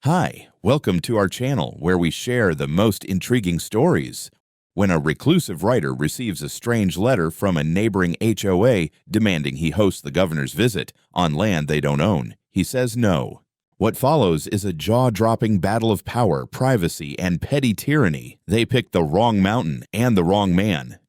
Hi, welcome to our channel where we share the most intriguing stories. When a reclusive writer receives a strange letter from a neighboring HOA demanding he host the governor's visit on land they don't own, he says no. What follows is a jaw-dropping battle of power, privacy, and petty tyranny. They picked the wrong mountain and the wrong man.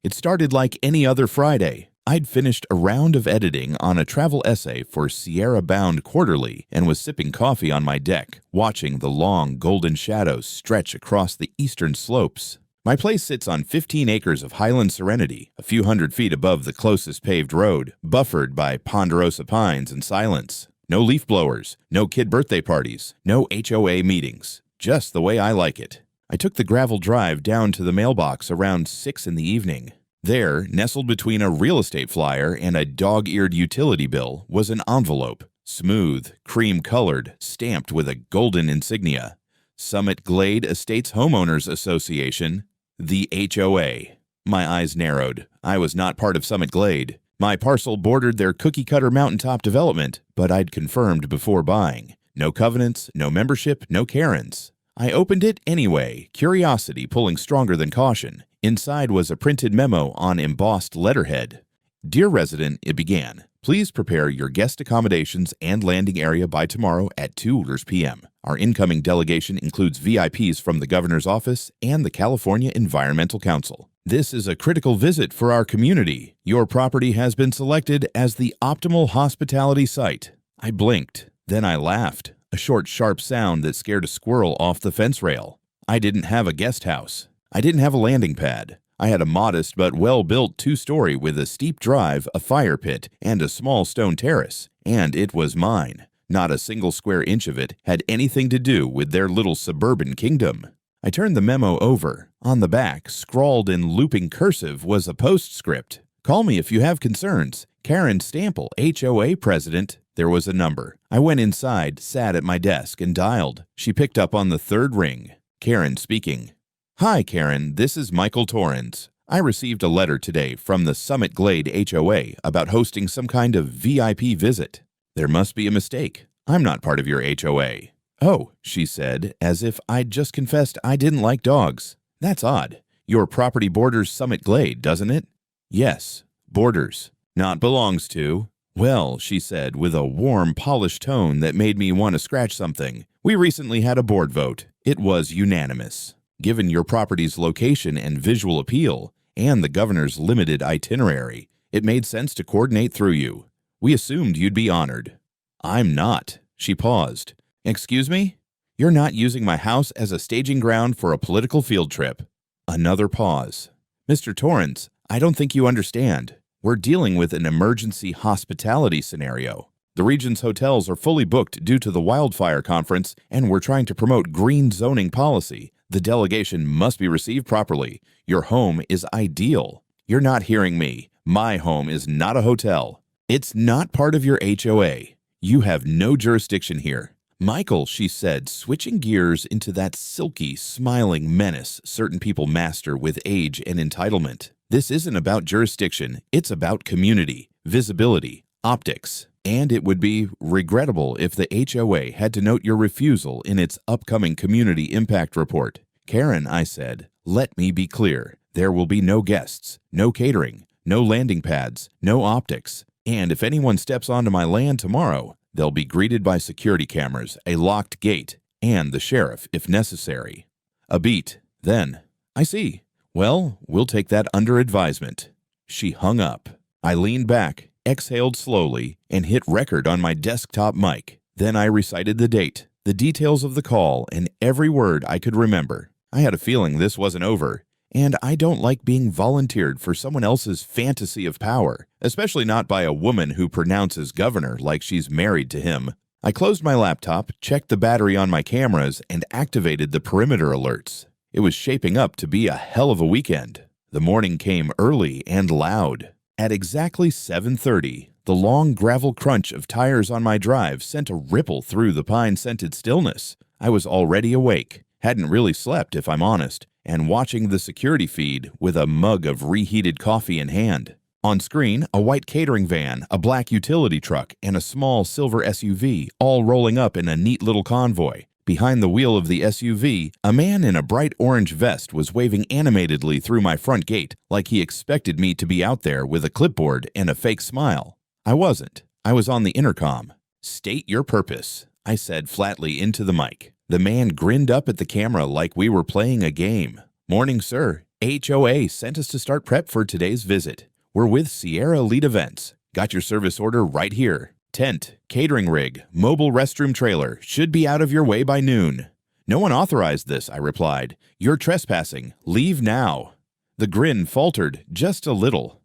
It started like any other Friday. I'd finished a round of editing on a travel essay for Sierra Bound Quarterly and was sipping coffee on my deck, watching the long golden shadows stretch across the eastern slopes. My place sits on 15 acres of highland serenity, a few hundred feet above the closest paved road, buffered by ponderosa pines and silence. No leaf blowers, no kid birthday parties, no HOA meetings. Just the way I like it. I took the gravel drive down to the mailbox around 6 in the evening. There, nestled between a real estate flyer and a dog-eared utility bill, was an envelope, smooth, cream-colored, stamped with a golden insignia. Summit Glade Estates Homeowners Association, the HOA. My eyes narrowed. I was not part of Summit Glade. My parcel bordered their cookie-cutter mountaintop development, but I'd confirmed before buying. No covenants, no membership, no Karens. I opened it anyway, curiosity pulling stronger than caution. Inside was a printed memo on embossed letterhead. Dear resident, it began. Please prepare your guest accommodations and landing area by tomorrow at 2 p.m. Our incoming delegation includes VIPs from the governor's office and the California Environmental Council. This is a critical visit for our community. Your property has been selected as the optimal hospitality site. I blinked. Then I laughed. A short, sharp sound that scared a squirrel off the fence rail. I didn't have a guest house. I didn't have a landing pad. I had a modest but well-built 2-story with a steep drive, a fire pit, and a small stone terrace, and it was mine. Not a single square inch of it had anything to do with their little suburban kingdom. I turned the memo over. On the back, scrawled in looping cursive, was a postscript. Call me if you have concerns. Karen Stample, HOA president. There was a number. I went inside, sat at my desk, and dialed. She picked up on the third ring. Karen speaking. Hi, Karen. This is Michael Torrens. I received a letter today from the Summit Glade HOA about hosting some kind of VIP visit. There must be a mistake. I'm not part of your HOA. Oh, she said, as if I'd just confessed I didn't like dogs. That's odd. Your property borders Summit Glade, doesn't it? Yes, borders. Not belongs to. Well, she said with a warm, polished tone that made me want to scratch something. We recently had a board vote. It was unanimous. Given your property's location and visual appeal, and the governor's limited itinerary, it made sense to coordinate through you. We assumed you'd be honored. I'm not. She paused. Excuse me? You're not using my house as a staging ground for a political field trip. Another pause. Mr. Torrens, I don't think you understand. We're dealing with an emergency hospitality scenario. The region's hotels are fully booked due to the wildfire conference, and we're trying to promote green zoning policy. The delegation must be received properly. Your home is ideal. You're not hearing me. My home is not a hotel. It's not part of your HOA. You have no jurisdiction here. Michael, she said, switching gears into that silky, smiling menace certain people master with age and entitlement. This isn't about jurisdiction. It's about community, visibility, optics. And it would be regrettable if the HOA had to note your refusal in its upcoming community impact report. Karen, I said, let me be clear. There will be no guests, no catering, no landing pads, no optics. And if anyone steps onto my land tomorrow, they'll be greeted by security cameras, a locked gate, and the sheriff if necessary. A beat. Then, I see. Well, we'll take that under advisement. She hung up. I leaned back, exhaled slowly, and hit record on my desktop mic. Then I recited the date, the details of the call, and every word I could remember. I had a feeling this wasn't over, and I don't like being volunteered for someone else's fantasy of power, especially not by a woman who pronounces governor like she's married to him. I closed my laptop, checked the battery on my cameras, and activated the perimeter alerts. It was shaping up to be a hell of a weekend. The morning came early and loud. At exactly 7:30, the long gravel crunch of tires on my drive sent a ripple through the pine-scented stillness. I was already awake, hadn't really slept if I'm honest, and watching the security feed with a mug of reheated coffee in hand. On screen, a white catering van, a black utility truck, and a small silver SUV, all rolling up in a neat little convoy. Behind the wheel of the SUV, a man in a bright orange vest was waving animatedly through my front gate like he expected me to be out there with a clipboard and a fake smile. I wasn't. I was on the intercom. "State your purpose," I said flatly into the mic. The man grinned up at the camera like we were playing a game. "Morning, sir. HOA sent us to start prep for today's visit. We're with Sierra Lead Events. Got your service order right here. Tent, catering rig, mobile restroom trailer should be out of your way by noon." "No one authorized this," I replied. "You're trespassing. Leave now." The grin faltered just a little.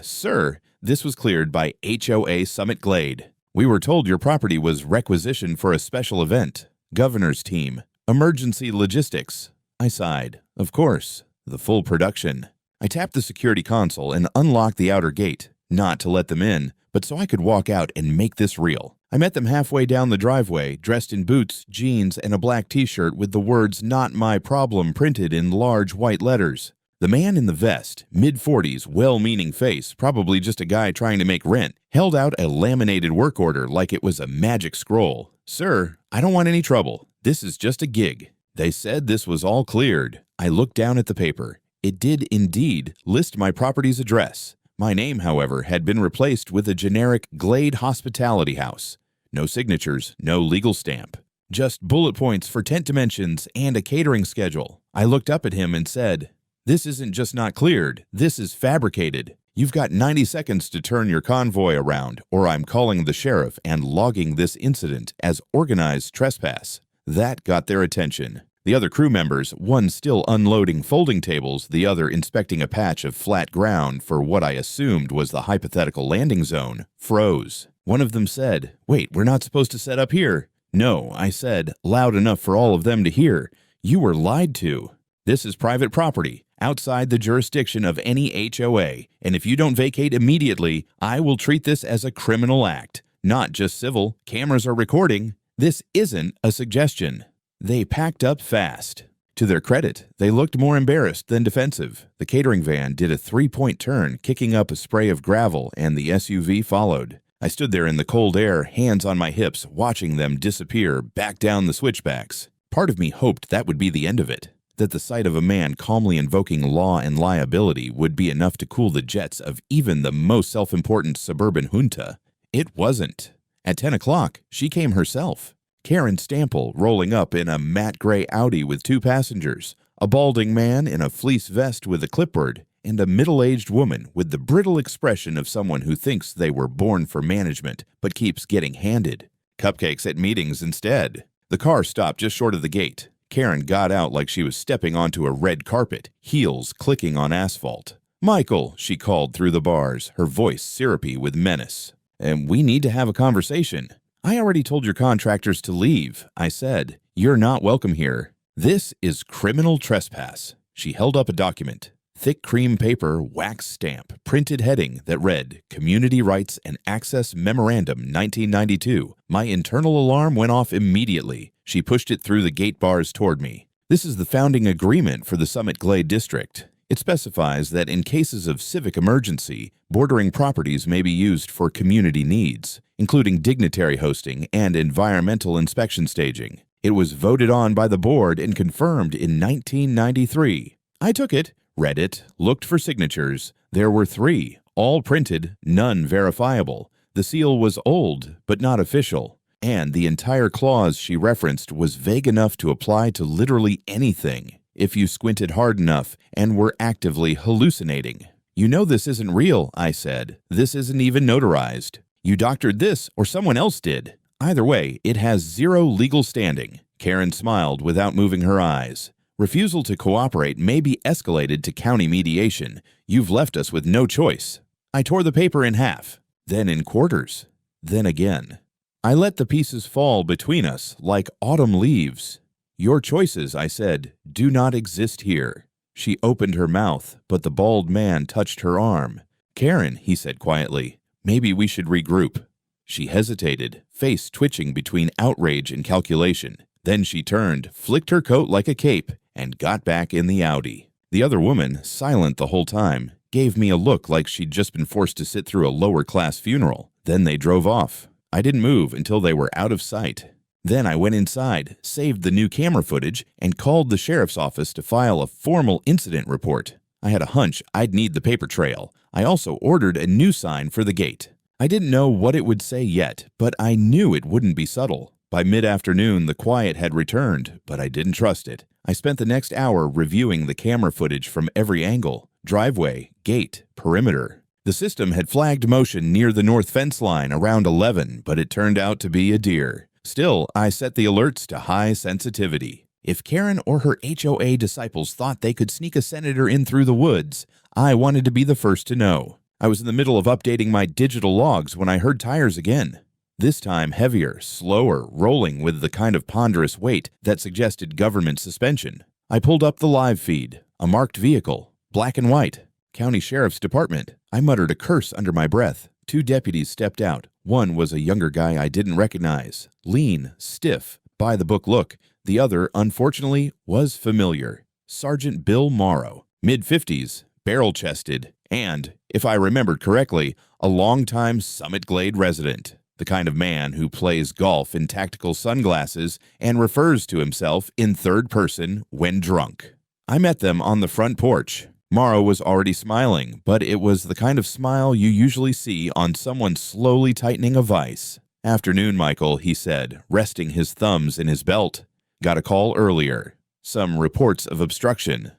Sir, this was cleared by HOA Summit Glade. We were told your property was requisitioned for a special event. Governor's team. Emergency logistics." I sighed. Of course. The full production. I tapped the security console and unlocked the outer gate, not to let them in, but so I could walk out and make this real. I met them halfway down the driveway, dressed in boots, jeans, and a black t-shirt with the words "Not My Problem" printed in large white letters. The man in the vest, mid-40s, well-meaning face, probably just a guy trying to make rent, held out a laminated work order like it was a magic scroll. "Sir, I don't want any trouble. This is just a gig." They said this was all cleared. I looked down at the paper. It did indeed list my property's address. My name, however, had been replaced with a generic Glade Hospitality House. No signatures, no legal stamp. Just bullet points for tent dimensions and a catering schedule. I looked up at him and said, "This isn't just not cleared, this is fabricated. You've got 90 seconds to turn your convoy around, or I'm calling the sheriff and logging this incident as organized trespass." That got their attention. The other crew members, one still unloading folding tables, the other inspecting a patch of flat ground for what I assumed was the hypothetical landing zone, froze. One of them said, "Wait, we're not supposed to set up here." "No," I said, loud enough for all of them to hear. "You were lied to. This is private property, outside the jurisdiction of any HOA, and if you don't vacate immediately, I will treat this as a criminal act, not just civil. Cameras are recording. This isn't a suggestion." They packed up fast. To their credit, they looked more embarrassed than defensive. The catering van did a three-point turn, kicking up a spray of gravel, and the SUV followed. I stood there in the cold air, hands on my hips, watching them disappear back down the switchbacks. Part of me hoped that would be the end of it, that the sight of a man calmly invoking law and liability would be enough to cool the jets of even the most self-important suburban junta. It wasn't. At 10 o'clock, she came herself. Karen Stample rolling up in a matte gray Audi with 2 passengers, a balding man in a fleece vest with a clipboard, and a middle-aged woman with the brittle expression of someone who thinks they were born for management but keeps getting handed cupcakes at meetings instead. The car stopped just short of the gate. Karen got out like she was stepping onto a red carpet, heels clicking on asphalt. "Michael," she called through the bars, her voice syrupy with menace. "And we need to have a conversation." "I already told your contractors to leave," I said. "You're not welcome here. This is criminal trespass." She held up a document. Thick cream paper, wax stamp, printed heading that read, "Community Rights and Access Memorandum 1992. My internal alarm went off immediately. She pushed it through the gate bars toward me. "This is the founding agreement for the Summit Glade District. It specifies that in cases of civic emergency, bordering properties may be used for community needs, including dignitary hosting and environmental inspection staging. It was voted on by the board and confirmed in 1993. I took it, read it, looked for signatures. There were 3, all printed, none verifiable. The seal was old, but not official. And the entire clause she referenced was vague enough to apply to literally anything, if you squinted hard enough and were actively hallucinating. "You know this isn't real," I said. "This isn't even notarized. You doctored this or someone else did. Either way, it has 0 legal standing." Karen smiled without moving her eyes. "Refusal to cooperate may be escalated to county mediation. You've left us with no choice." I tore the paper in half, then in quarters, then again. I let the pieces fall between us like autumn leaves. "Your choices," I said, "do not exist here." She opened her mouth, but the bald man touched her arm. "Karen," he said quietly, "maybe we should regroup." She hesitated, face twitching between outrage and calculation. Then she turned, flicked her coat like a cape, and got back in the Audi. The other woman, silent the whole time, gave me a look like she'd just been forced to sit through a lower-class funeral. Then they drove off. I didn't move until they were out of sight. Then I went inside, saved the new camera footage, and called the sheriff's office to file a formal incident report. I had a hunch I'd need the paper trail. I also ordered a new sign for the gate. I didn't know what it would say yet, but I knew it wouldn't be subtle. By mid-afternoon, the quiet had returned, but I didn't trust it. I spent the next hour reviewing the camera footage from every angle: driveway, gate, perimeter. The system had flagged motion near the north fence line around 11, but it turned out to be a deer. Still, I set the alerts to high sensitivity. If Karen or her HOA disciples thought they could sneak a senator in through the woods, I wanted to be the first to know. I was in the middle of updating my digital logs when I heard tires again. This time heavier, slower, rolling with the kind of ponderous weight that suggested government suspension. I pulled up the live feed. A marked vehicle, black and white. County Sheriff's Department. I muttered a curse under my breath. 2 deputies stepped out. One was a younger guy I didn't recognize. Lean, stiff, by-the-book look. The other, unfortunately, was familiar. Sergeant Bill Morrow. Mid-50s, barrel-chested, and, if I remembered correctly, a longtime Summit Glade resident. The kind of man who plays golf in tactical sunglasses and refers to himself in third person when drunk. I met them on the front porch. Morrow was already smiling, but it was the kind of smile you usually see on someone slowly tightening a vise. "Afternoon, Michael," he said, resting his thumbs in his belt. "Got a call earlier. Some reports of obstruction.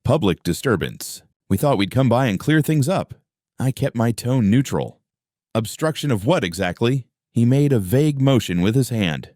Public disturbance. We thought we'd come by and clear things up." I kept my tone neutral. "Obstruction of what exactly?" He made a vague motion with his hand.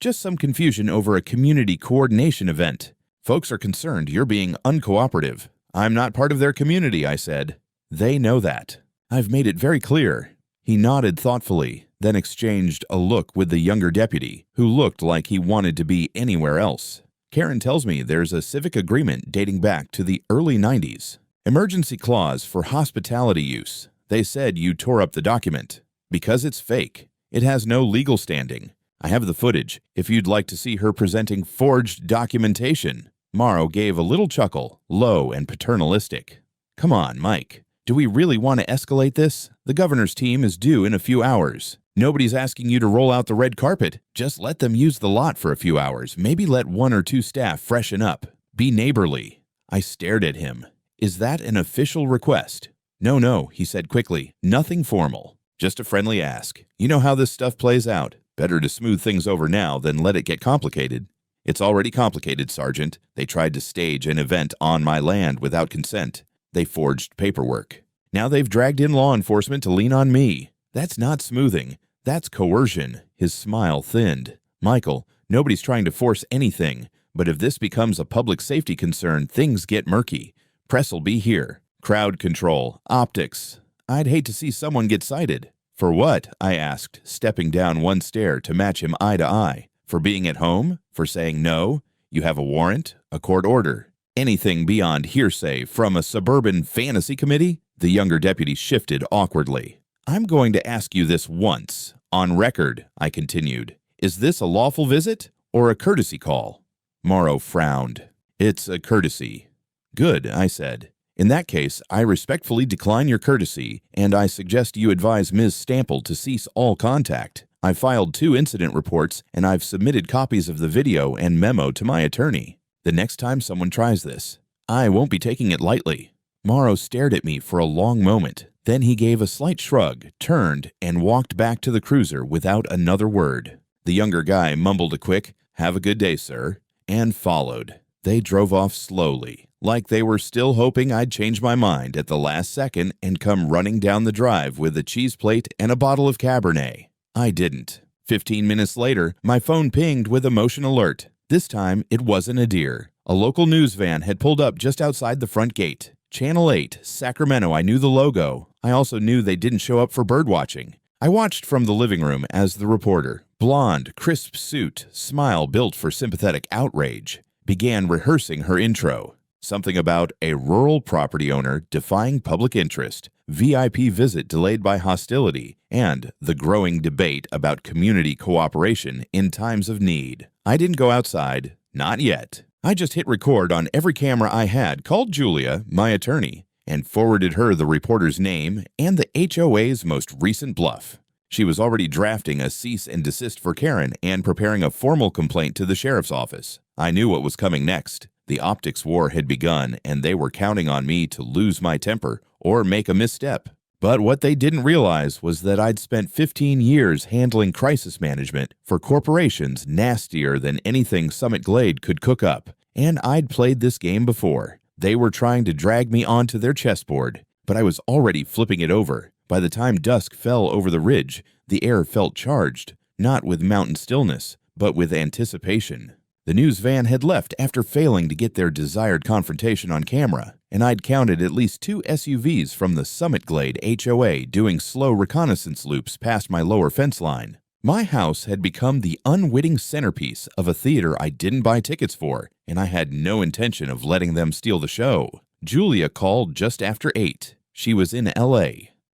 "Just some confusion over a community coordination event. Folks are concerned you're being uncooperative." "I'm not part of their community," I said. "They know that. I've made it very clear." He nodded thoughtfully, then exchanged a look with the younger deputy, who looked like he wanted to be anywhere else. "Karen tells me there's a civic agreement dating back to the early 90s. Emergency clause for hospitality use. They said you tore up the document. Because it's fake. It has no legal standing. I have the footage, if you'd like to see her presenting forged documentation." Morrow gave a little chuckle, low and paternalistic. "Come on, Mike. Do we really want to escalate this? The governor's team is due in a few hours. Nobody's asking you to roll out the red carpet. Just let them use the lot for a few hours. Maybe let 1 or 2 staff freshen up. Be neighborly." I stared at him. "Is that an official request?" No, he said quickly. "Nothing formal. Just a friendly ask. You know how this stuff plays out. Better to smooth things over now than let it get complicated." "It's already complicated, Sergeant. They tried to stage an event on my land without consent. They forged paperwork. Now they've dragged in law enforcement to lean on me. That's not smoothing. That's coercion." His smile thinned. "Michael, nobody's trying to force anything, but if this becomes a public safety concern, things get murky. Press'll be here. Crowd control, optics. I'd hate to see someone get cited." "For what?" I asked, stepping down 1 stair to match him eye to eye. "For being at home? For saying no? You have a warrant? A court order? Anything beyond hearsay from a suburban fantasy committee?" The younger deputy shifted awkwardly. "I'm going to ask you this once. On record," I continued. "Is this a lawful visit or a courtesy call?" Morrow frowned. "It's a courtesy." "Good," I said. "In that case, I respectfully decline your courtesy, and I suggest you advise Ms. Stample to cease all contact. I filed 2 incident reports, and I've submitted copies of the video and memo to my attorney. The next time someone tries this, I won't be taking it lightly." Morrow stared at me for a long moment. Then he gave a slight shrug, turned, and walked back to the cruiser without another word. The younger guy mumbled a quick, "Have a good day, sir," and followed. They drove off slowly, like they were still hoping I'd change my mind at the last second and come running down the drive with a cheese plate and a bottle of Cabernet. I didn't. 15 minutes later, my phone pinged with a motion alert. This time, it wasn't a deer. A local news van had pulled up just outside the front gate. Channel 8, Sacramento. I knew the logo. I also knew they didn't show up for birdwatching. I watched from the living room as the reporter, blonde, crisp suit, smile built for sympathetic outrage, began rehearsing her intro. Something about a rural property owner defying public interest, VIP visit delayed by hostility, and the growing debate about community cooperation in times of need. I didn't go outside. Not yet. I just hit record on every camera I had, called Julia, my attorney, and forwarded her the reporter's name and the HOA's most recent bluff. She was already drafting a cease and desist for Karen and preparing a formal complaint to the sheriff's office. I knew what was coming next. The optics war had begun, and they were counting on me to lose my temper or make a misstep. But what they didn't realize was that I'd spent 15 years handling crisis management for corporations nastier than anything Summit Glade could cook up, and I'd played this game before. They were trying to drag me onto their chessboard, but I was already flipping it over. By the time dusk fell over the ridge, the air felt charged, not with mountain stillness, but with anticipation. The news van had left after failing to get their desired confrontation on camera, and I'd counted at least 2 SUVs from the Summit Glade HOA doing slow reconnaissance loops past my lower fence line. My house had become the unwitting centerpiece of a theater I didn't buy tickets for, and I had no intention of letting them steal the show. Julia called just after 8. She was in LA,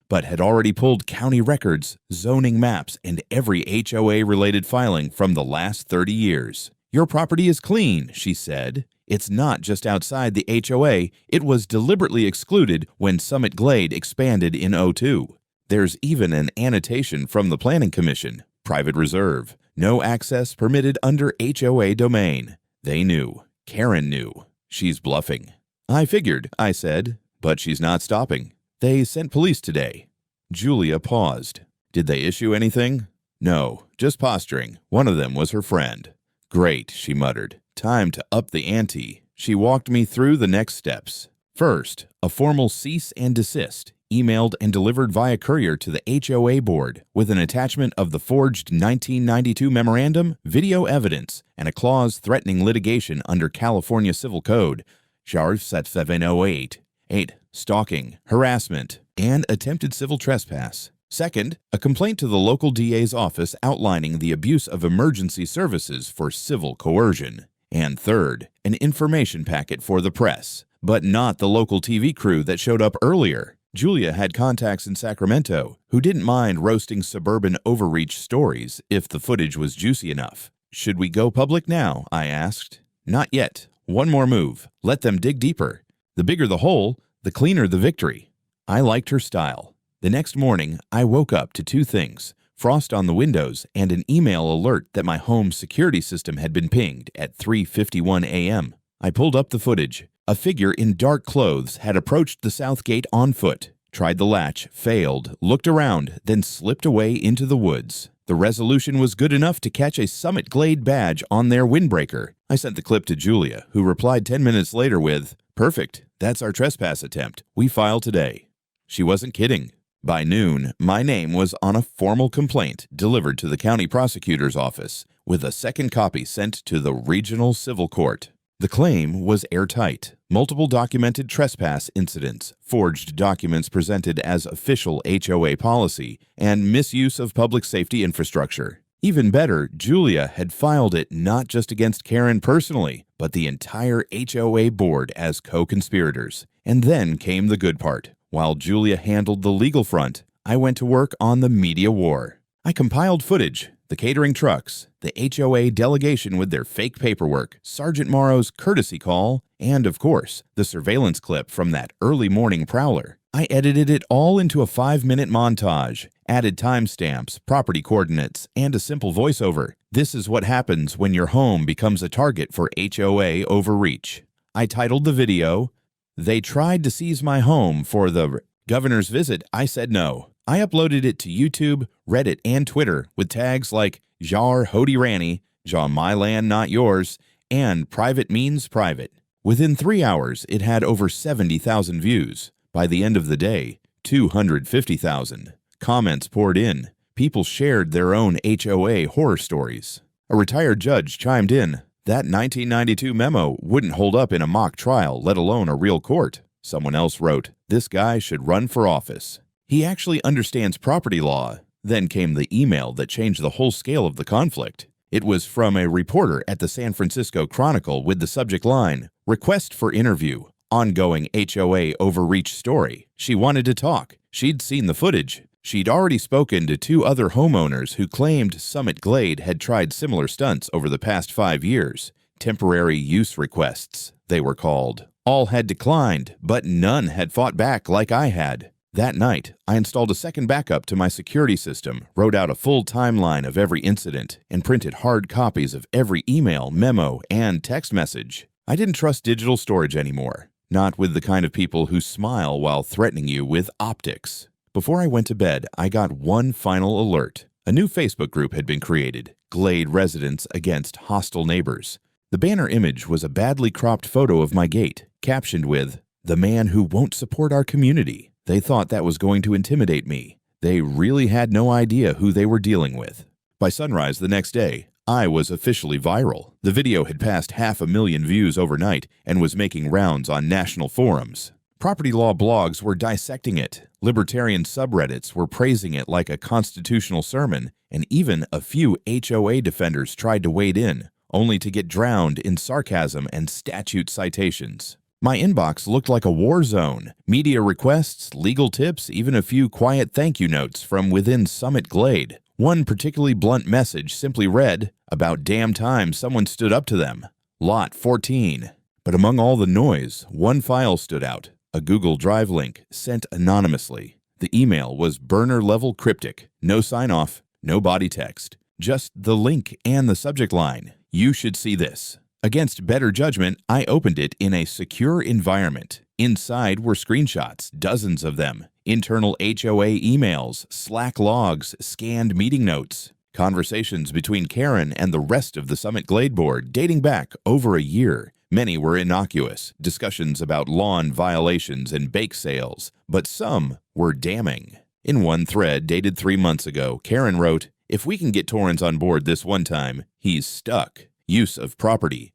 but had already pulled county records, zoning maps, and every HOA-related filing from the last 30 years. "Your property is clean," she said. "It's not just outside the HOA. It was deliberately excluded when Summit Glade expanded in '02. There's even an annotation from the Planning Commission. Private reserve. No access permitted under HOA domain." They knew. Karen knew. She's bluffing. "I figured," I said, "but she's not stopping. They sent police today." Julia paused. "Did they issue anything?" "No, just posturing. One of them was her friend." "Great," she muttered. "Time to up the ante." She walked me through the next steps. First, a formal cease and desist, emailed and delivered via courier to the HOA board, with an attachment of the forged 1992 memorandum, video evidence, and a clause threatening litigation under California Civil Code, Char 708. 8. Stalking, harassment, and attempted civil trespass. Second, a complaint to the local DA's office outlining the abuse of emergency services for civil coercion. And third, an information packet for the press, but not the local TV crew that showed up earlier. Julia had contacts in Sacramento who didn't mind roasting suburban overreach stories if the footage was juicy enough. "Should we go public now?" I asked. "Not yet. One more move. Let them dig deeper. The bigger the hole, the cleaner the victory." I liked her style. The next morning, I woke up to 2 things: frost on the windows and an email alert that my home security system had been pinged at 3:51 a.m. I pulled up the footage. A figure in dark clothes had approached the south gate on foot, tried the latch, failed, looked around, then slipped away into the woods. The resolution was good enough to catch a Summit Glade badge on their windbreaker. I sent the clip to Julia, who replied 10 minutes later with, "Perfect, that's our trespass attempt. We file today." She wasn't kidding. By noon, my name was on a formal complaint delivered to the county prosecutor's office, with a second copy sent to the regional civil court. The claim was airtight: multiple documented trespass incidents, forged documents presented as official HOA policy, and misuse of public safety infrastructure. Even better, Julia had filed it not just against Karen personally, but the entire HOA board as co-conspirators. And then came the good part. While Julia handled the legal front, I went to work on the media war. I compiled footage, the catering trucks, the HOA delegation with their fake paperwork, Sergeant Morrow's courtesy call, and, of course, the surveillance clip from that early morning prowler. I edited it all into a 5-minute montage, added timestamps, property coordinates, and a simple voiceover. This is what happens when your home becomes a target for HOA overreach. I titled the video, "They tried to seize my home for the governor's visit. I said no." I uploaded it to YouTube, Reddit, and Twitter with tags like "Jar Hody Ranny," "Jar My Land Not Yours," and "Private Means Private." Within 3 hours, it had over 70,000 views. By the end of the day, 250,000. Comments poured in. People shared their own HOA horror stories. A retired judge chimed in. That 1992 memo wouldn't hold up in a mock trial, let alone a real court. Someone else wrote, "This guy should run for office. He actually understands property law." Then came the email that changed the whole scale of the conflict. It was from a reporter at the San Francisco Chronicle with the subject line, "Request for interview. Ongoing HOA overreach story." She wanted to talk. She'd seen the footage. She'd already spoken to 2 other homeowners who claimed Summit Glade had tried similar stunts over the past 5 years. Temporary use requests, they were called. All had declined, but none had fought back like I had. That night, I installed a second backup to my security system, wrote out a full timeline of every incident, and printed hard copies of every email, memo, and text message. I didn't trust digital storage anymore, not with the kind of people who smile while threatening you with optics. Before I went to bed, I got one final alert. A new Facebook group had been created, Glade Residents Against Hostile Neighbors. The banner image was a badly cropped photo of my gate, captioned with, "The man who won't support our community." They thought that was going to intimidate me. They really had no idea who they were dealing with. By sunrise the next day, I was officially viral. The video had passed 500,000 views overnight and was making rounds on national forums. Property law blogs were dissecting it, libertarian subreddits were praising it like a constitutional sermon, and even a few HOA defenders tried to wade in, only to get drowned in sarcasm and statute citations. My inbox looked like a war zone. Media requests, legal tips, even a few quiet thank you notes from within Summit Glade. One particularly blunt message simply read, "About damn time someone stood up to them. Lot 14. But among all the noise, one file stood out, a Google Drive link sent anonymously. The email was burner-level cryptic, no sign-off, no body text, just the link and the subject line. "You should see this." Against better judgment, I opened it in a secure environment. Inside were screenshots, dozens of them, internal HOA emails, Slack logs, scanned meeting notes, conversations between Karen and the rest of the Summit Glade board dating back over a year. Many were innocuous, discussions about lawn violations and bake sales, but some were damning. In one thread dated 3 months ago, Karen wrote, "If we can get Torrens on board this one time, he's stuck. Use of property.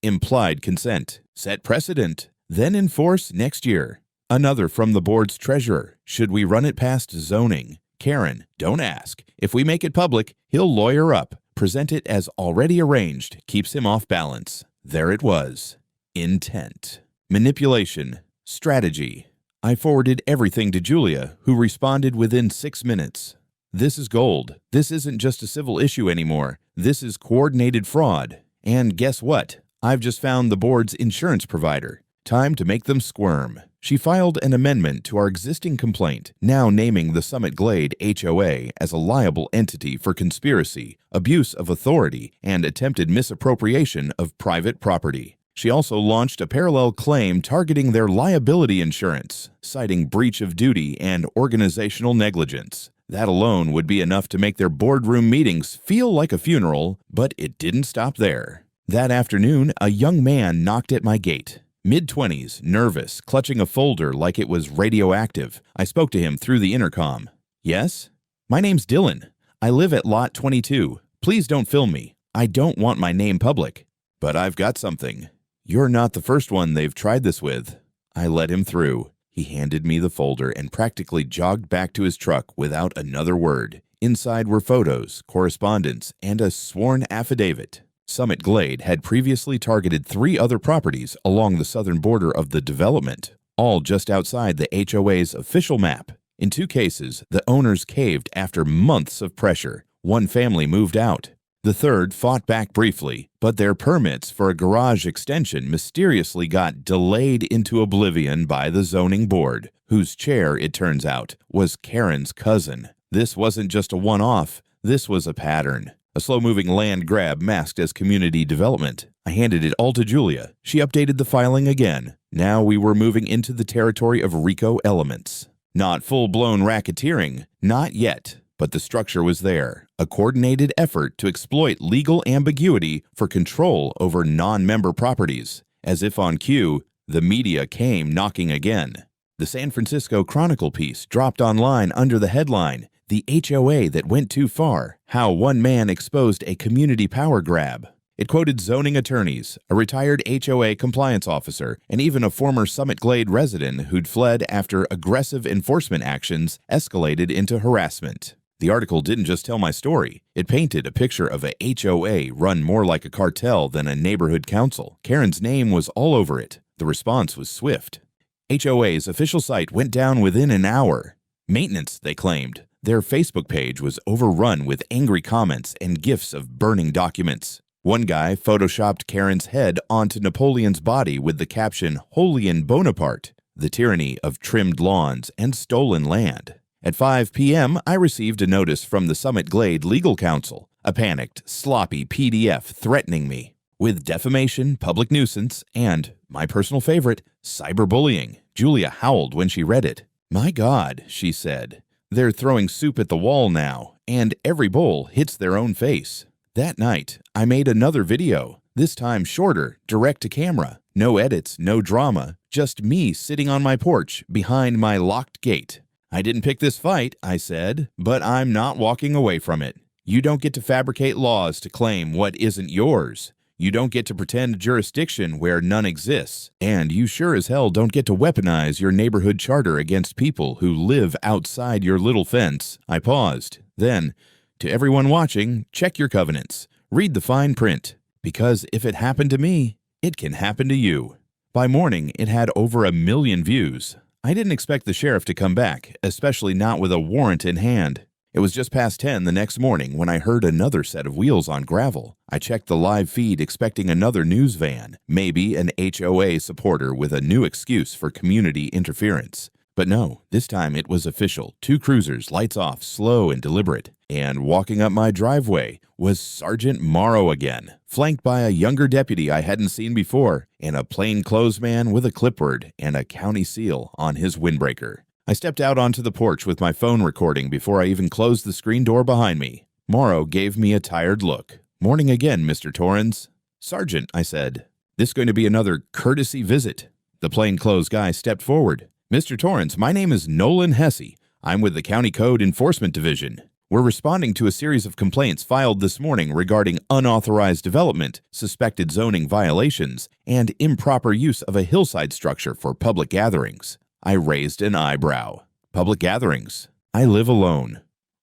Implied consent. Set precedent. Then enforce next year." Another from the board's treasurer. "Should we run it past zoning? Karen, don't ask. If we make it public, he'll lawyer up. Present it as already arranged. Keeps him off balance." There it was. Intent. Manipulation. Strategy. I forwarded everything to Julia, who responded within 6 minutes. "This is gold. This isn't just a civil issue anymore. This is coordinated fraud. And guess what? I've just found the board's insurance provider. Time to make them squirm." She filed an amendment to our existing complaint, now naming the Summit Glade HOA as a liable entity for conspiracy, abuse of authority, and attempted misappropriation of private property. She also launched a parallel claim targeting their liability insurance, citing breach of duty and organizational negligence. That alone would be enough to make their boardroom meetings feel like a funeral, but it didn't stop there. That afternoon, a young man knocked at my gate. Mid-20s, nervous, clutching a folder like it was radioactive. I spoke to him through the intercom. "Yes? My name's Dylan. I live at Lot 22. Please don't film me. I don't want my name public. But I've got something. You're not the first one they've tried this with." I let him through. He handed me the folder and practically jogged back to his truck without another word. Inside were photos, correspondence, and a sworn affidavit. Summit Glade had previously targeted 3 other properties along the southern border of the development, all just outside the HOA's official map. In 2 cases, the owners caved after months of pressure. One family moved out. The third fought back briefly, but their permits for a garage extension mysteriously got delayed into oblivion by the zoning board, whose chair, it turns out, was Karen's cousin. This wasn't just a one-off, this was a pattern. A slow-moving land grab masked as community development. I handed it all to Julia. She updated the filing again. Now we were moving into the territory of RICO elements. Not full-blown racketeering, not yet, but the structure was there. A coordinated effort to exploit legal ambiguity for control over non-member properties. As if on cue, the media came knocking again. The San Francisco Chronicle piece dropped online under the headline, "The HOA that went too far, how one man exposed a community power grab." It quoted zoning attorneys, a retired HOA compliance officer, and even a former Summit Glade resident who'd fled after aggressive enforcement actions escalated into harassment. The article didn't just tell my story. It painted a picture of a HOA run more like a cartel than a neighborhood council. Karen's name was all over it. The response was swift. HOA's official site went down within an hour. Maintenance, they claimed. Their Facebook page was overrun with angry comments and gifs of burning documents. One guy photoshopped Karen's head onto Napoleon's body with the caption, "Napoleon Bonaparte." the tyranny of trimmed lawns and stolen land. At 5 p.m., I received a notice from the Summit Glade Legal Counsel, a panicked, sloppy PDF threatening me with defamation, public nuisance, and, my personal favorite, cyberbullying. Julia howled when she read it. "My God," she said, "they're throwing soup at the wall now, and every bowl hits their own face." That night, I made another video, this time shorter, direct to camera. No edits, no drama, just me sitting on my porch behind my locked gate. "I didn't pick this fight," I said, "but I'm not walking away from it. You don't get to fabricate laws to claim what isn't yours. You don't get to pretend jurisdiction where none exists. And you sure as hell don't get to weaponize your neighborhood charter against people who live outside your little fence." I paused. Then, "To everyone watching, check your covenants. Read the fine print. Because if it happened to me, it can happen to you." By morning, it had over 1 million views. I didn't expect the sheriff to come back, especially not with a warrant in hand. It was just past 10 the next morning when I heard another set of wheels on gravel. I checked the live feed expecting another news van, maybe an HOA supporter with a new excuse for community interference. But no, this time it was official. 2 cruisers, lights off, slow and deliberate. And walking up my driveway was Sergeant Morrow again, flanked by a younger deputy I hadn't seen before, and a plainclothes man with a clipboard and a county seal on his windbreaker. I stepped out onto the porch with my phone recording before I even closed the screen door behind me. Morrow gave me a tired look. "Morning again, Mr. Torrens." "Sergeant," I said, "this going to be another courtesy visit?" The plainclothes guy stepped forward. "Mr. Torrens, my name is Nolan Hesse. I'm with the County Code Enforcement Division. We're responding to a series of complaints filed this morning regarding unauthorized development, suspected zoning violations, and improper use of a hillside structure for public gatherings." I raised an eyebrow. "Public gatherings? I live alone.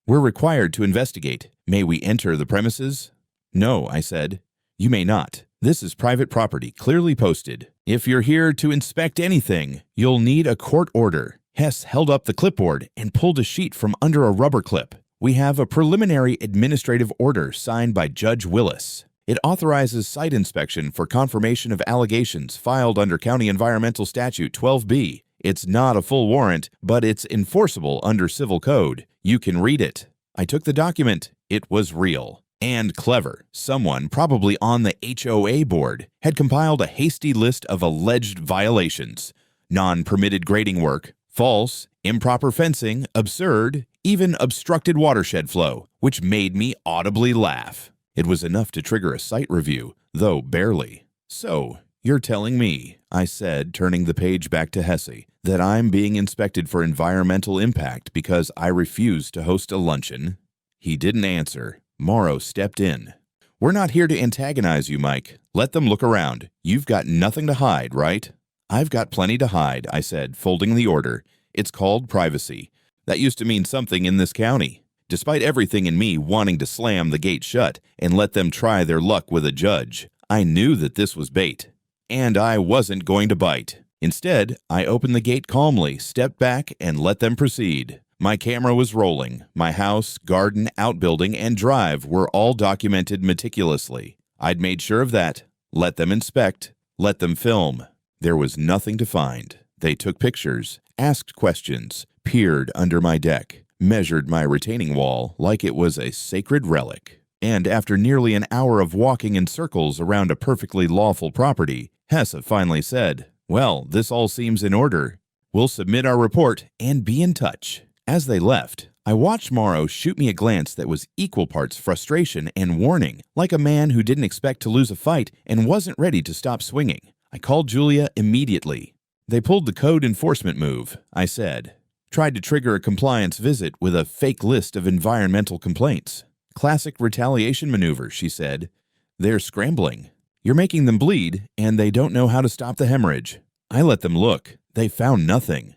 We're required to investigate. May we enter the premises?" "No," I said. "You may not. This is private property, clearly posted. If you're here to inspect anything, you'll need a court order." Hess held up the clipboard and pulled a sheet from under a rubber clip. "We have a preliminary administrative order signed by Judge Willis. It authorizes site inspection for confirmation of allegations filed under County Environmental Statute 12B. It's not a full warrant, but it's enforceable under Civil Code. You can read it." I took the document. It was real. And clever. Someone, probably on the HOA board, had compiled a hasty list of alleged violations. Non-permitted grading work, false, improper fencing, absurd, even obstructed watershed flow, which made me audibly laugh. It was enough to trigger a site review, though barely. "So, you're telling me," I said, turning the page back to Hesse, "that I'm being inspected for environmental impact because I refused to host a luncheon?" He didn't answer. Morrow stepped in. "We're not here to antagonize you, Mike. Let them look around. You've got nothing to hide, right?" "I've got plenty to hide," I said, folding the order. "It's called privacy. That used to mean something in this county. Despite everything in me wanting to slam the gate shut and let them try their luck with a judge, I knew that this was bait. And I wasn't going to bite. Instead, I opened the gate calmly, stepped back, and let them proceed. My camera was rolling. My house, garden, outbuilding, and drive were all documented meticulously. I'd made sure of that. Let them inspect. Let them film. There was nothing to find. They took pictures, asked questions, peered under my deck, measured my retaining wall like it was a sacred relic. And after nearly an hour of walking in circles around a perfectly lawful property, Hesse finally said, "Well, this all seems in order. We'll submit our report and be in touch." As they left, I watched Morrow shoot me a glance that was equal parts frustration and warning, like a man who didn't expect to lose a fight and wasn't ready to stop swinging. I called Julia immediately. "They pulled the code enforcement move," I said. "Tried to trigger a compliance visit with a fake list of environmental complaints. Classic retaliation maneuver," she said. "They're scrambling. You're making them bleed, and they don't know how to stop the hemorrhage." I let them look. They found nothing.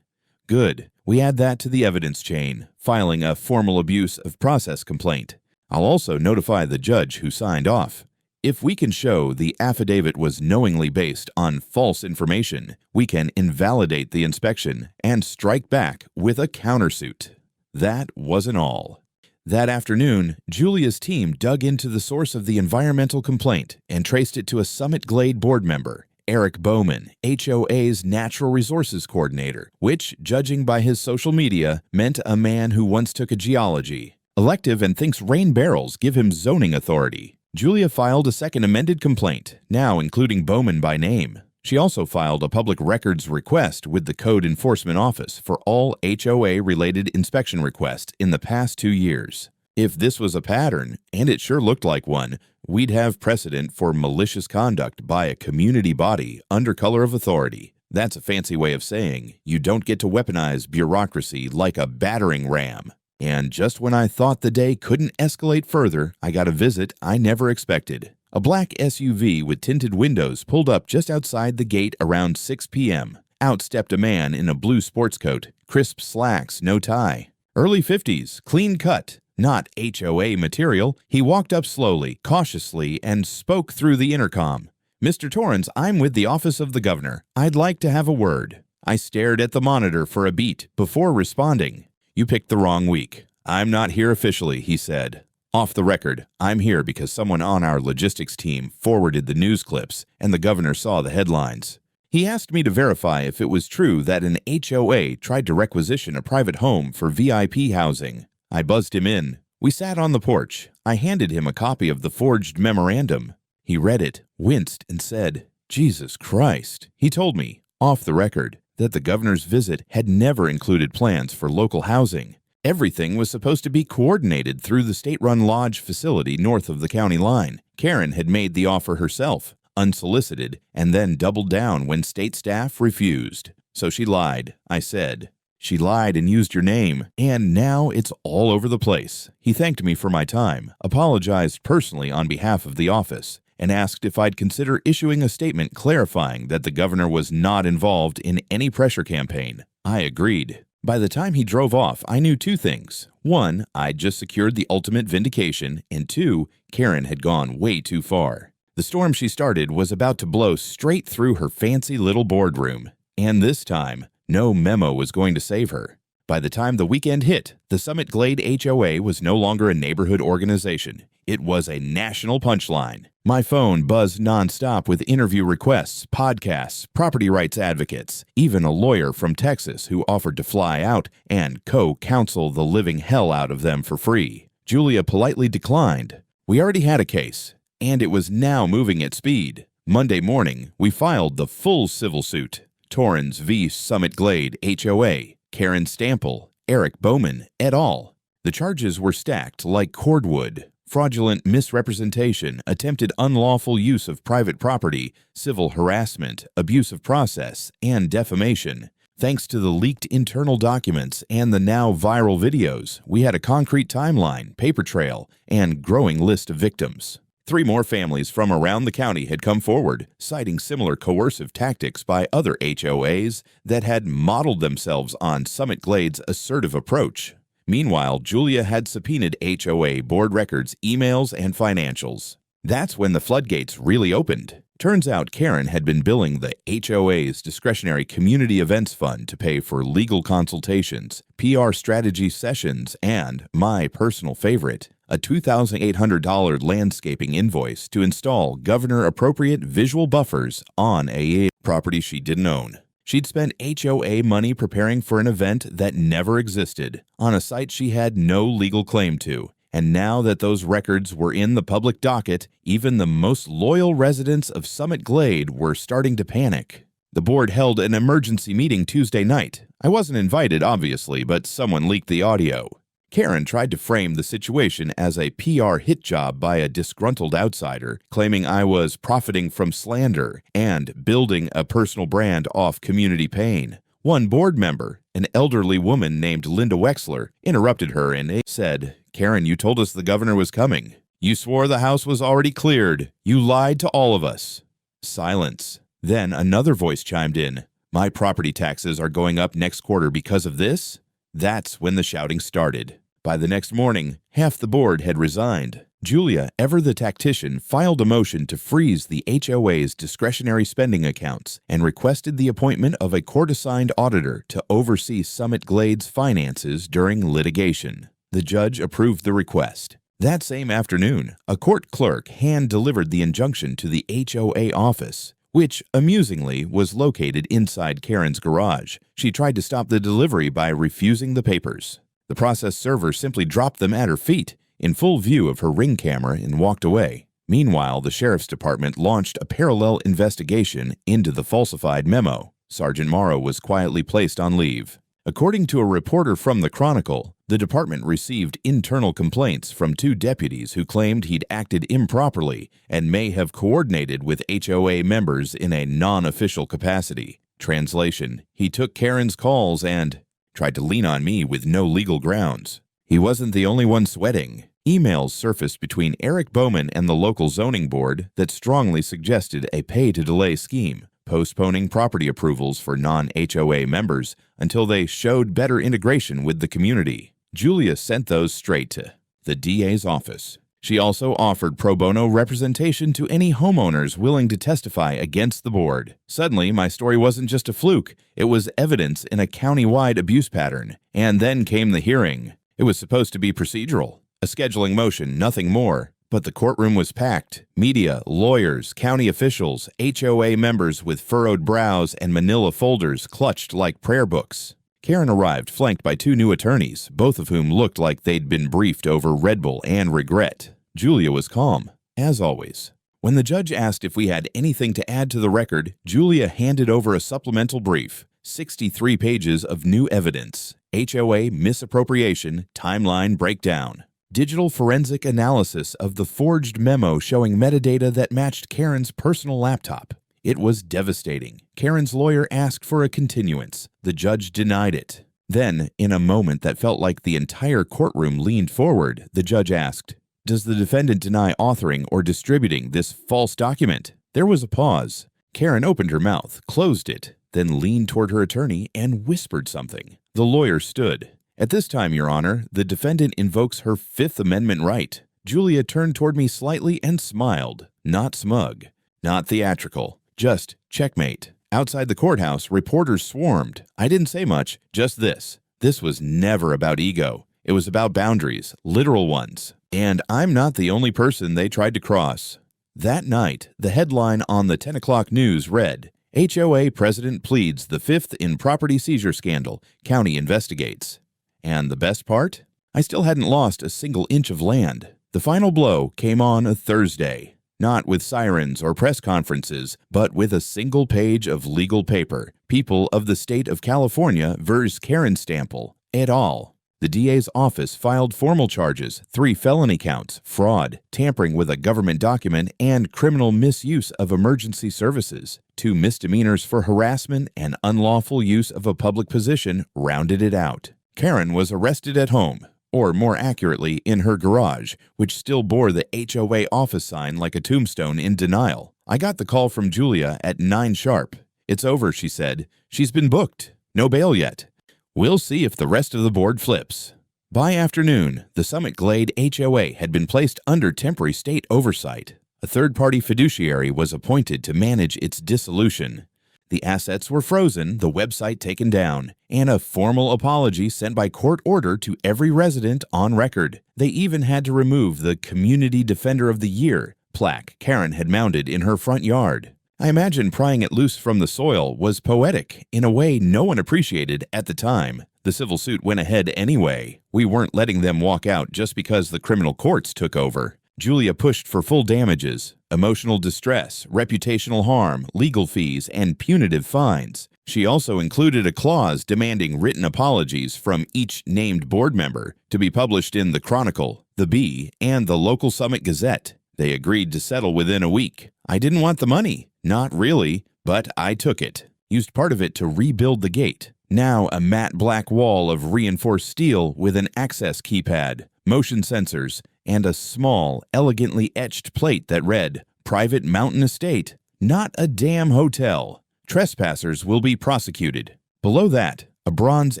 "Good. We add that to the evidence chain, filing a formal abuse of process complaint. I'll also notify the judge who signed off. If we can show the affidavit was knowingly based on false information, we can invalidate the inspection and strike back with a countersuit." That wasn't all. That afternoon, Julia's team dug into the source of the environmental complaint and traced it to a Summit Glade board member, Eric Bowman, HOA's Natural Resources Coordinator, which, judging by his social media, meant a man who once took a geology elective and thinks rain barrels give him zoning authority. Julia filed a second amended complaint, now including Bowman by name. She also filed a public records request with the Code Enforcement Office for all HOA-related inspection requests in the past 2 years. If this was a pattern, and it sure looked like one, we'd have precedent for malicious conduct by a community body under color of authority. That's a fancy way of saying you don't get to weaponize bureaucracy like a battering ram. And just when I thought the day couldn't escalate further, I got a visit I never expected. A black SUV with tinted windows pulled up just outside the gate around 6 p.m. Out stepped a man in a blue sports coat, crisp slacks, no tie. Early 50s, clean cut, not HOA material. He walked up slowly, cautiously, and spoke through the intercom. "Mr. Torrance, I'm with the office of the governor. I'd like to have a word." I stared at the monitor for a beat before responding. "You picked the wrong week. I'm not here officially," he said. "Off the record, I'm here because someone on our logistics team forwarded the news clips and the governor saw the headlines." He asked me to verify if it was true that an HOA tried to requisition a private home for VIP housing. I buzzed him in. We sat on the porch. I handed him a copy of the forged memorandum. He read it, winced, and said, "Jesus Christ." He told me, off the record, that the governor's visit had never included plans for local housing. Everything was supposed to be coordinated through the state-run lodge facility north of the county line. Karen had made the offer herself, unsolicited, and then doubled down when state staff refused. "So she lied," I said. "She lied and used your name, and now it's all over the place." He thanked me for my time, apologized personally on behalf of the office, and asked if I'd consider issuing a statement clarifying that the governor was not involved in any pressure campaign. I agreed. By the time he drove off, I knew 2 things. 1, I'd just secured the ultimate vindication, and 2, Karen had gone way too far. The storm she started was about to blow straight through her fancy little boardroom, and this time, no memo was going to save her. By the time the weekend hit, the Summit Glade HOA was no longer a neighborhood organization. It was a national punchline. My phone buzzed nonstop with interview requests, podcasts, property rights advocates, even a lawyer from Texas who offered to fly out and co-counsel the living hell out of them for free. Julia politely declined. We already had a case, and it was now moving at speed. Monday morning, we filed the full civil suit. Torrance v. Summit Glade HOA, Karen Stample, Eric Bowman, et al. The charges were stacked like cordwood. Fraudulent misrepresentation, attempted unlawful use of private property, civil harassment, abuse of process, and defamation. Thanks to the leaked internal documents and the now viral videos, we had a concrete timeline, paper trail, and growing list of victims. 3 more families from around the county had come forward, citing similar coercive tactics by other HOAs that had modeled themselves on Summit Glade's assertive approach. Meanwhile, Julia had subpoenaed HOA board records, emails, and financials. That's when the floodgates really opened. Turns out Karen had been billing the HOA's discretionary community events fund to pay for legal consultations, PR strategy sessions, and, my personal favorite, a $2,800 landscaping invoice to install governor-appropriate visual buffers on a property she didn't own. She'd spent HOA money preparing for an event that never existed, on a site she had no legal claim to. And now that those records were in the public docket, even the most loyal residents of Summit Glade were starting to panic. The board held an emergency meeting Tuesday night. I wasn't invited, obviously, but someone leaked the audio. Karen tried to frame the situation as a PR hit job by a disgruntled outsider, claiming I was profiting from slander and building a personal brand off community pain. One board member, an elderly woman named Linda Wexler, interrupted her and said, "Karen, you told us the governor was coming. You swore the house was already cleared. You lied to all of us." Silence. Then another voice chimed in. "My property taxes are going up next quarter because of this?" That's when the shouting started. By the next morning, half the board had resigned. Julia, ever the tactician, filed a motion to freeze the HOA's discretionary spending accounts and requested the appointment of a court-assigned auditor to oversee Summit Glade's finances during litigation. The judge approved the request. That same afternoon, a court clerk hand-delivered the injunction to the HOA office. which, amusingly, was located inside Karen's garage. She tried to stop the delivery by refusing the papers. The process server simply dropped them at her feet, in full view of her Ring camera, and walked away. Meanwhile, the sheriff's department launched a parallel investigation into the falsified memo. Sergeant Morrow was quietly placed on leave. According to a reporter from the Chronicle, the department received internal complaints from 2 deputies who claimed he'd acted improperly and may have coordinated with HOA members in a non-official capacity. Translation: he took Karen's calls and tried to lean on me with no legal grounds. He wasn't the only one sweating. Emails surfaced between Eric Bowman and the local zoning board that strongly suggested a pay-to-delay scheme, postponing property approvals for non-HOA members until they showed better integration with the community. Julia sent those straight to the DA's office. She also offered pro bono representation to any homeowners willing to testify against the board. Suddenly, my story wasn't just a fluke. It was evidence in a county-wide abuse pattern. And then came the hearing. It was supposed to be procedural, a scheduling motion, nothing more. But the courtroom was packed. Media, lawyers, county officials, HOA members with furrowed brows and manila folders clutched like prayer books. Karen arrived flanked by 2 new attorneys, both of whom looked like they'd been briefed over Red Bull and regret. Julia was calm, as always. When the judge asked if we had anything to add to the record, Julia handed over a supplemental brief, 63 pages of new evidence, HOA misappropriation, timeline breakdown, digital forensic analysis of the forged memo showing metadata that matched Karen's personal laptop. It was devastating. Karen's lawyer asked for a continuance. The judge denied it. Then, in a moment that felt like the entire courtroom leaned forward, the judge asked, "Does the defendant deny authoring or distributing this false document?" There was a pause. Karen opened her mouth, closed it, then leaned toward her attorney and whispered something. The lawyer stood. "At this time, Your Honor, the defendant invokes her Fifth Amendment right." Julia turned toward me slightly and smiled. Not smug, not theatrical, just checkmate. Outside the courthouse, reporters swarmed. I didn't say much, just this. This was never about ego. It was about boundaries, literal ones. And I'm not the only person they tried to cross. That night, the headline on the 10 o'clock news read, "HOA President pleads the 5th in property seizure scandal. County investigates." And the best part? I still hadn't lost a single inch of land. The final blow came on a Thursday. Not with sirens or press conferences, but with a single page of legal paper. People of the state of California vs. Karen Stample, et al. The DA's office filed formal charges, 3 felony counts, fraud, tampering with a government document, and criminal misuse of emergency services. 2 misdemeanors for harassment and unlawful use of a public position rounded it out. Karen was arrested at home, or more accurately, in her garage, which still bore the HOA office sign like a tombstone in denial. I got the call from Julia at 9 sharp. "It's over," she said. "She's been booked. No bail yet. We'll see if the rest of the board flips." By afternoon, the Summit Glade HOA had been placed under temporary state oversight. A third-party fiduciary was appointed to manage its dissolution. The assets were frozen, the website taken down, and a formal apology sent by court order to every resident on record. They even had to remove the Community Defender of the Year plaque Karen had mounted in her front yard. I imagine prying it loose from the soil was poetic in a way no one appreciated at the time. The civil suit went ahead anyway. We weren't letting them walk out just because the criminal courts took over. Julia pushed for full damages, emotional distress, reputational harm, legal fees, and punitive fines. She also included a clause demanding written apologies from each named board member to be published in the Chronicle, the Bee, and the local Summit Gazette. They agreed to settle within a week. I didn't want the money. Not really, but I took it. Used part of it to rebuild the gate. Now a matte black wall of reinforced steel with an access keypad, motion sensors, and a small, elegantly etched plate that read, "Private Mountain Estate, not a damn hotel. Trespassers will be prosecuted." Below that, a bronze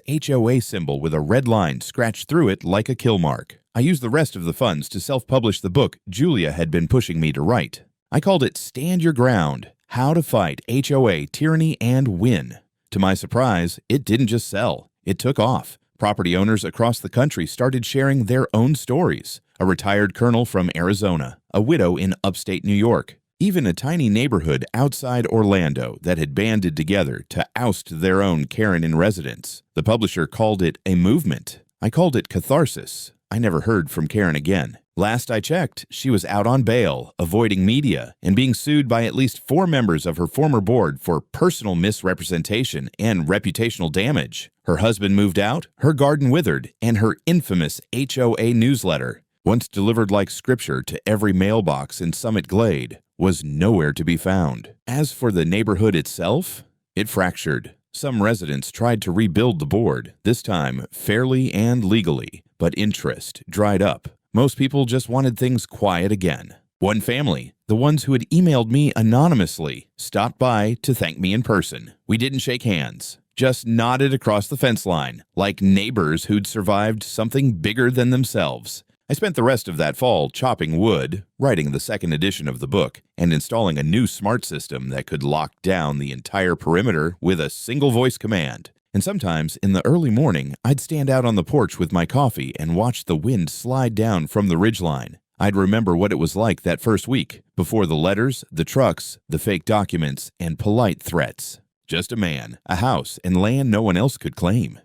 HOA symbol with a red line scratched through it like a kill mark. I used the rest of the funds to self-publish the book Julia had been pushing me to write. I called it Stand Your Ground: How to Fight HOA Tyranny and Win. To my surprise, it didn't just sell. It took off. Property owners across the country started sharing their own stories. A retired colonel from Arizona, a widow in upstate New York, Even a tiny neighborhood outside Orlando that had banded together to oust their own Karen residents. The publisher called it a movement. I called it catharsis. I never heard from Karen again. Last I checked, she was out on bail, avoiding media, and being sued by at least 4 members of her former board for personal misrepresentation and reputational damage. Her husband moved out, her garden withered, and her infamous HOA newsletter, once delivered like scripture to every mailbox in Summit Glade, was nowhere to be found. As for the neighborhood itself, it fractured. Some residents tried to rebuild the board, this time fairly and legally, but interest dried up. Most people just wanted things quiet again. One family, the ones who had emailed me anonymously, stopped by to thank me in person. We didn't shake hands, just nodded across the fence line, like neighbors who'd survived something bigger than themselves. I spent the rest of that fall chopping wood, writing the second edition of the book, and installing a new smart system that could lock down the entire perimeter with a single voice command. And sometimes, in the early morning, I'd stand out on the porch with my coffee and watch the wind slide down from the ridgeline. I'd remember what it was like that first week, before the letters, the trucks, the fake documents, and polite threats. Just a man, a house, and land no one else could claim.